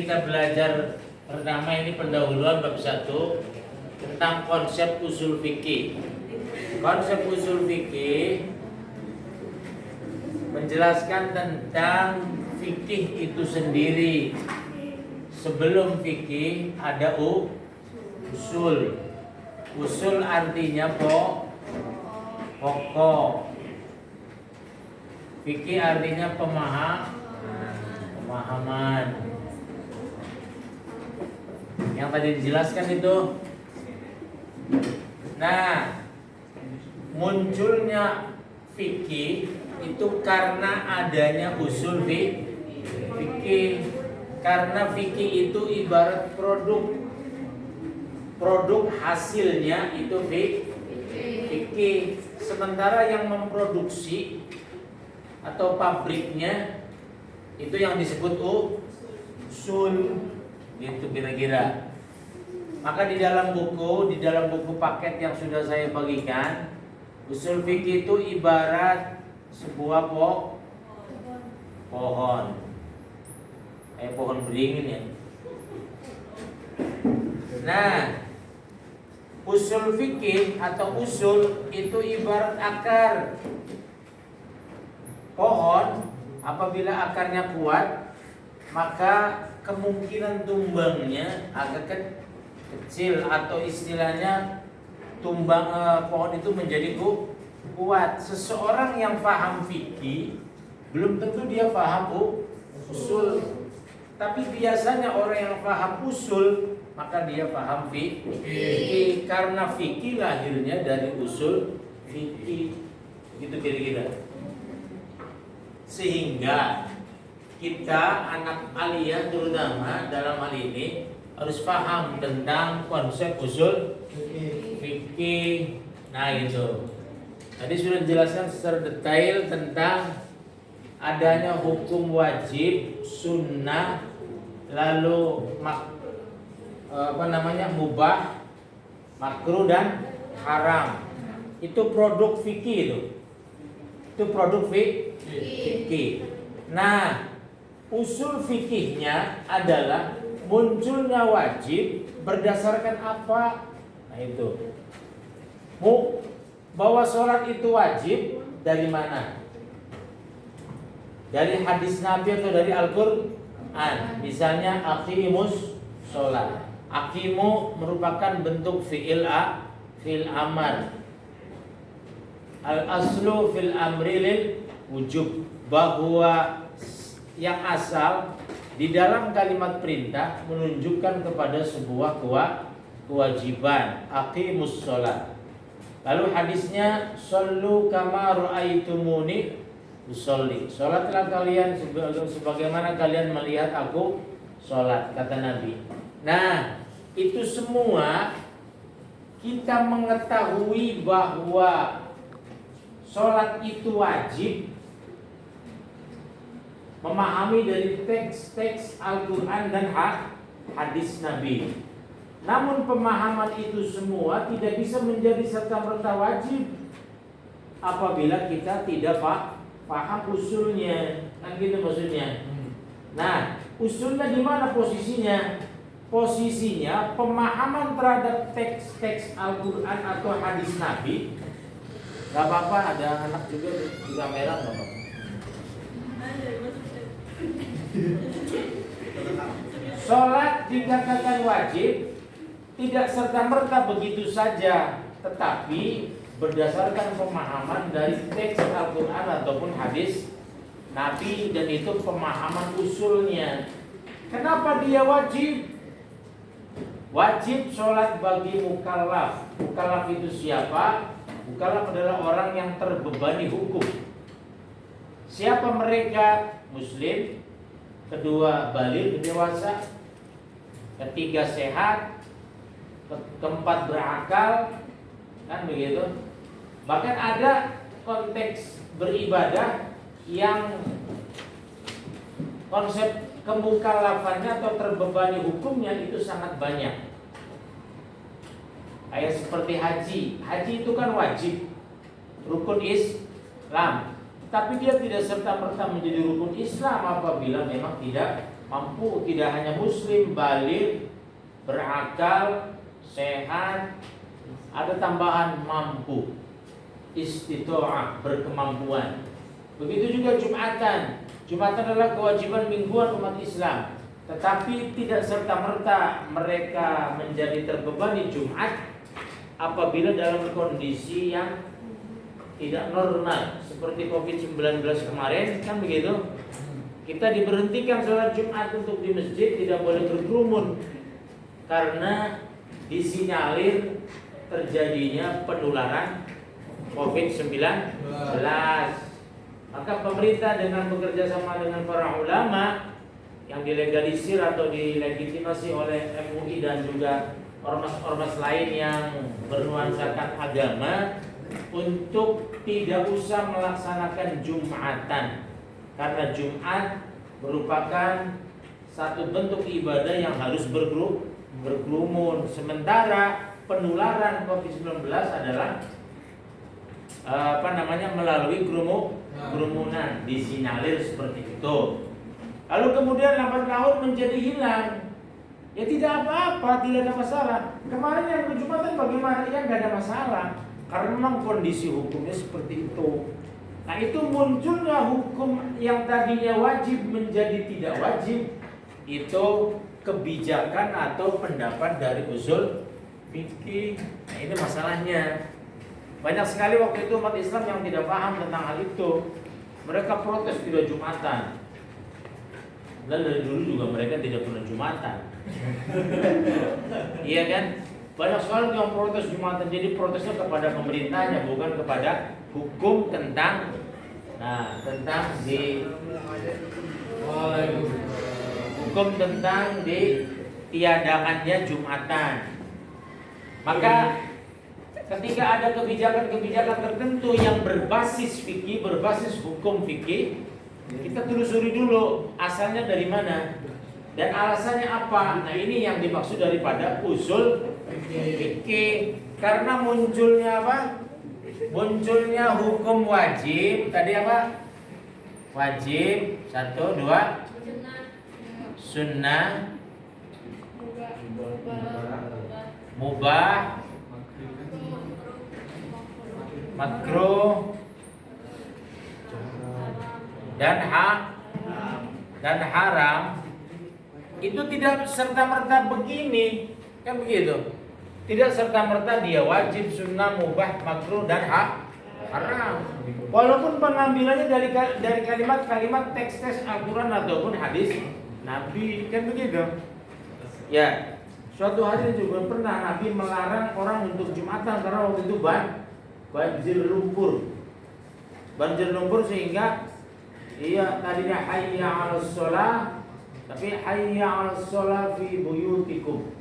kita belajar pertama ini pendahuluan bab 1 tentang konsep usul fikih. Konsep usul fikih menjelaskan tentang fikih itu sendiri. Sebelum fikih ada usul. Usul artinya pokok. Fikih artinya pemahaman. Yang tadi dijelaskan itu. Nah, munculnya fikih itu karena adanya usul fikih. Karena fikih itu ibarat produk hasilnya itu fikih. Sementara yang memproduksi atau pabriknya itu yang disebut usul, gitu kira-kira. Maka di dalam buku paket yang sudah saya bagikan, usul fikih itu ibarat sebuah pohon, kayak pohon beringin ya. Nah, usul fikih atau usul itu ibarat akar pohon. Apabila akarnya kuat, maka kemungkinan tumbangnya agak kecil, atau istilahnya pohon itu menjadi kuat. Seseorang yang paham fikih belum tentu dia paham usul, tapi biasanya orang yang paham usul maka dia paham fikih, karena fikih lahirnya dari usul fikih, gitu kira-kira. Sehingga kita anak aliyah terutama dalam hal ini harus paham tentang konsep usul fikih. Nah itu tadi sudah dijelaskan secara detail tentang adanya hukum wajib, sunnah, lalu mubah, makruh dan haram. Itu produk fikih itu produk fikih. Nah, usul fikihnya adalah munculnya wajib berdasarkan apa? Nah itu. Bahwa sholat itu wajib dari mana? Dari hadis Nabi atau dari Al-Quran? Misalnya aqimus sholat. Aqimu merupakan bentuk fi'il amar. Al-aslu fil amri lil wujub, bahwa yang asal di dalam kalimat perintah menunjukkan kepada sebuah kewajiban. Aqimus sholat. Lalu hadisnya shollu kama ra'aitumuni usolli. Sholatlah kalian sebagaimana kalian melihat aku sholat, kata Nabi. Nah, itu semua kita mengetahui bahwa sholat itu wajib, memahami dari teks-teks Al-Quran dan hadis Nabi. Namun pemahaman itu semua tidak bisa menjadi serta-merta wajib apabila kita tidak paham usulnya, kan gitu maksudnya. Nah, usulnya di mana posisinya? Posisinya pemahaman terhadap teks-teks Al-Quran atau hadis Nabi. Gak apa-apa, ada anak juga di kamera, gak apa-apa. Sholat dikatakan wajib tidak serta-merta begitu saja, tetapi berdasarkan pemahaman dari teks Al-Quran ataupun hadis Nabi, dan itu pemahaman usulnya. Kenapa dia wajib? Wajib sholat bagi mukallaf. Mukallaf itu siapa? Mukallaf adalah orang yang terbebani hukum. Siapa mereka? Muslim. Kedua, baligh, dewasa. Ketiga, sehat. Keempat, berakal. Kan begitu. Bahkan ada konteks beribadah yang konsep kemukallafannya atau terbebani hukumnya itu sangat banyak. Kayak seperti haji. Haji itu kan wajib, rukun Islam. Tapi dia tidak serta-merta menjadi rukun Islam apabila memang tidak Mampu, tidak hanya muslim, balik, berakal, sehat, ada tambahan mampu, istitoah, berkemampuan. Begitu juga Jumatan. Jumatan adalah kewajiban mingguan umat Islam, tetapi tidak serta-merta mereka menjadi terbebani Jumat apabila dalam kondisi yang tidak normal seperti COVID-19 kemarin, kan begitu. Kita diberhentikan sholat Jumat untuk di masjid, tidak boleh berkerumun karena disinyalir terjadinya penularan COVID-19. Maka pemerintah dengan bekerja sama dengan para ulama yang dilegalisir atau dilegitimasi oleh MUI dan juga ormas-ormas lain yang bernuansakan agama untuk tidak usah melaksanakan Jumatan, karena Jumat merupakan satu bentuk ibadah yang harus berkerumun. Sementara penularan COVID-19 adalah melalui kerumunan, disinyalir seperti itu. Lalu kemudian 8 tahun menjadi hilang. Ya tidak apa-apa, tidak ada masalah. Kemarin yang Jumatan bagaimana? Ya nggak ada masalah, karena memang kondisi hukumnya seperti itu. Nah, itu munculnya hukum yang tadinya wajib menjadi tidak wajib, itu kebijakan atau pendapat dari usul fikih. Nah, ini masalahnya. Banyak sekali waktu itu umat Islam yang tidak paham tentang hal itu. Mereka protes tidak Jumatan. Dan dari dulu juga mereka tidak pernah Jumatan. Iya kan? Banyak sekali yang protes Jumatan. Jadi protesnya kepada pemerintahnya, bukan kepada hukum tentang hukum tentang ditiadakannya Jumatan. Maka ketika ada kebijakan-kebijakan tertentu yang berbasis fikih, berbasis hukum fikih, kita telusuri dulu asalnya dari mana dan alasannya apa. Nah, ini yang dimaksud daripada usul fikih. Karena munculnya apa? Munculnya hukum wajib. Tadi apa? Wajib, 1, 2, sunnah, mubah, makruh, dan haram. Itu tidak serta-merta begini, kan begitu? Tidak serta-merta dia wajib, sunnah, mubah, makruh, dan haram. Walaupun pengambilannya dari kalimat-kalimat teks-teks Al-Quran ataupun hadis Nabi, kan begitu? Ya, suatu hari juga pernah Nabi melarang orang untuk Jumatan karena waktu itu banjir lumpur sehingga tadinya hayya 'alas shalah, tapi hayya 'alas shalah fi buyutikum.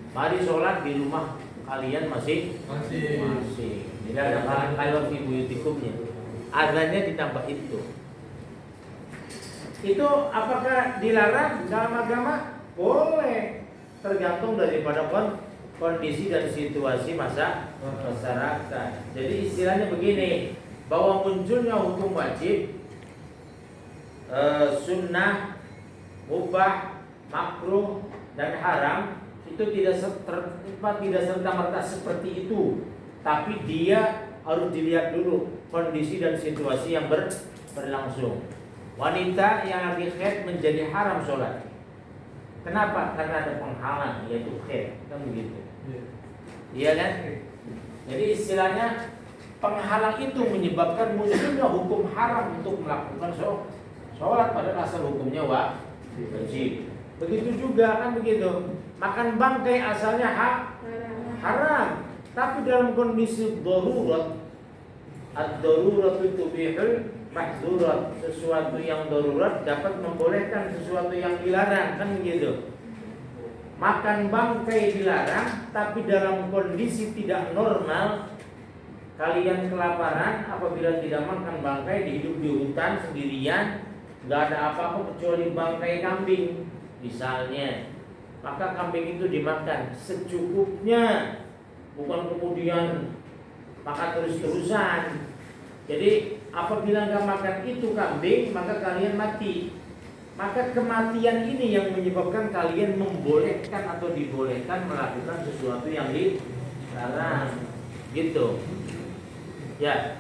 Mari sholat di rumah kalian masih. Tidak ada kalimat fi buyutikumnya. Azannya ditambah itu. Itu apakah dilarang dalam agama? Boleh, tergantung daripada kondisi dan situasi masyarakat. Jadi istilahnya begini, bahwa munculnya hukum wajib, sunnah, mubah, makruh, dan haram itu tidak serta-merta seperti itu, tapi dia harus dilihat dulu kondisi dan situasi yang berlangsung. Wanita yang lagi haid menjadi haram sholat. Kenapa? Karena ada penghalang, yaitu haid, kan begitu? Iya kan? Jadi istilahnya penghalang itu menyebabkan munculnya hukum haram untuk melakukan sholat, pada asal hukumnya wajib. Begitu juga, kan begitu? Makan bangkai asalnya haram, tapi dalam kondisi darurat, ad-darurat tubihul mahdurat, sesuatu yang darurat dapat membolehkan sesuatu yang dilarang, kan begitu? Makan bangkai dilarang, tapi dalam kondisi tidak normal, kalian kelaparan, apabila tidak makan bangkai, hidup di hutan sendirian, nggak ada apa-apa kecuali bangkai kambing misalnya, maka kambing itu dimakan secukupnya, bukan kemudian makan terus-terusan. Jadi apabila nggak makan itu kambing, maka kalian mati. Maka kematian ini yang menyebabkan kalian membolehkan atau dibolehkan melakukan sesuatu yang dilarang. Gitu. Ya.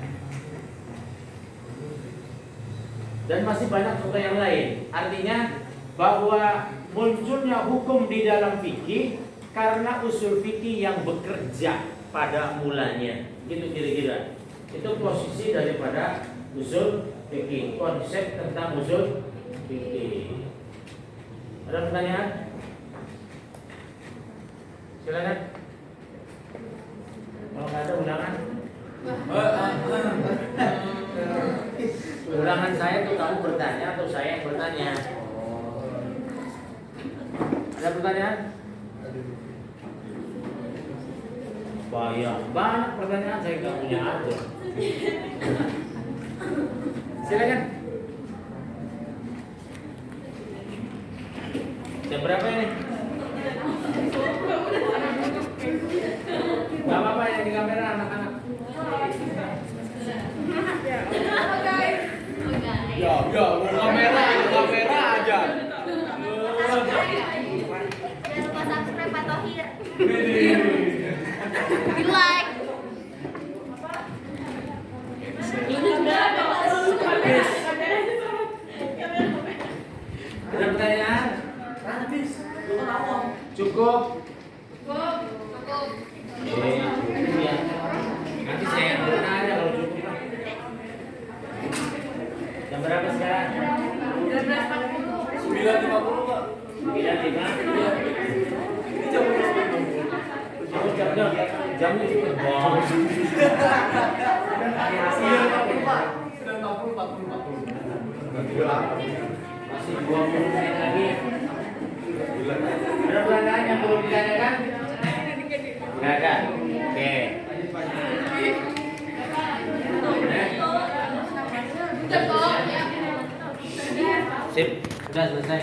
Dan masih banyak contoh yang lain. Artinya bahwa munculnya hukum di dalam fikih karena usul fikih yang bekerja pada mulanya. Gitu kira-kira. Itu posisi daripada usul fikih, konsep tentang usul fikih. Ada pertanyaan? Silakan. Kalau nggak ada ulangan. Ulangan saya tuh kamu bertanya atau saya yang bertanya? Ada pertanyaan? Banyak pertanyaan, saya nggak punya atur. Silakan. Jam berapa ini? Gak apa-apa yang di kamera anak-anak. Ya, kamera aja. Jangan lupa subscribe Pak Tohir. Di like. Ada pertanyaan? Cukup? Ya. Nanti saya yang bertanya kalau cukup. Jam berapa sekarang? 9.50 Pak. 9.5. Jamnya cepet banget. 9.40. Masih 20 menit lagi. Ada pertanyaan yang belum ditanyakan? Nggak ada. Oke. Sip, sudah selesai.